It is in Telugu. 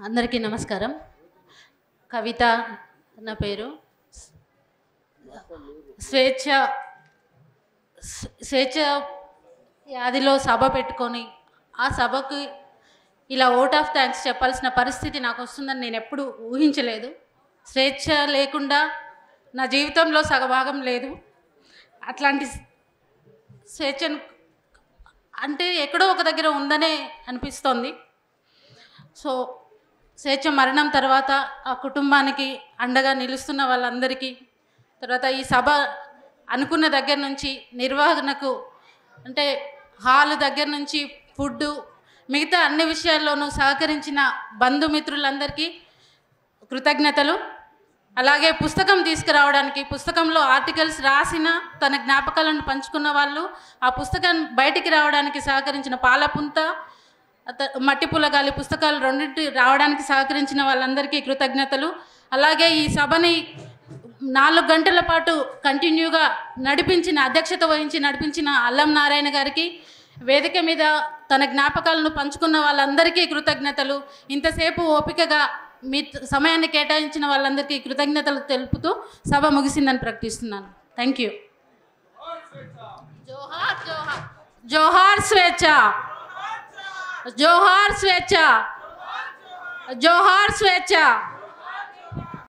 అందరికీ నమస్కారం. కవిత నా పేరు. స్వేచ్ఛ యాదిలో సభ పెట్టుకొని ఆ సభకు ఇలా ఓట్ ఆఫ్ థ్యాంక్స్ చెప్పాల్సిన పరిస్థితి నాకు వస్తుందని నేను ఎప్పుడు ఊహించలేదు. స్వేచ్ఛ లేకుండా నా జీవితంలో సగభాగం లేదు. అట్లాంటి స్వేచ్ఛను అంటే ఎక్కడో ఒక దగ్గర ఉందనే అనిపిస్తోంది. సో స్వేచ్ఛ మరణం తర్వాత ఆ కుటుంబానికి అండగా నిలుస్తున్న వాళ్ళందరికీ, తర్వాత ఈ సభ అనుకున్న దగ్గర నుంచి నిర్వహణకు అంటే హాలు దగ్గర నుంచి ఫుడ్డు మిగతా అన్ని విషయాల్లోనూ సహకరించిన బంధుమిత్రులందరికీ కృతజ్ఞతలు. అలాగే పుస్తకం తీసుకురావడానికి, పుస్తకంలో ఆర్టికల్స్ రాసిన తన జ్ఞాపకాలను పంచుకున్న వాళ్ళు, ఆ పుస్తకాన్ని బయటికి రావడానికి సహకరించిన పాలపుంత, మట్టి పులగాలి పుస్తకాలు రెండింటి రావడానికి సహకరించిన వాళ్ళందరికీ కృతజ్ఞతలు. అలాగే ఈ సభని 4 గంటల పాటు కంటిన్యూగా అధ్యక్షత వహించి నడిపించిన అల్లం నారాయణ గారికి, వేదిక మీద తన జ్ఞాపకాలను పంచుకున్న వాళ్ళందరికీ కృతజ్ఞతలు. ఇంతసేపు ఓపికగా మీ సమయాన్ని కేటాయించిన వాళ్ళందరికీ కృతజ్ఞతలు తెలుపుతూ సభ ముగిసిందని ప్రకటిస్తున్నాను. Thank you. జోహార్ జోహార్ జోహార్ స్వేచ్ఛ, జోహార్ స్వేచ్ఛ, జోహార్ స్వేచ్ఛ.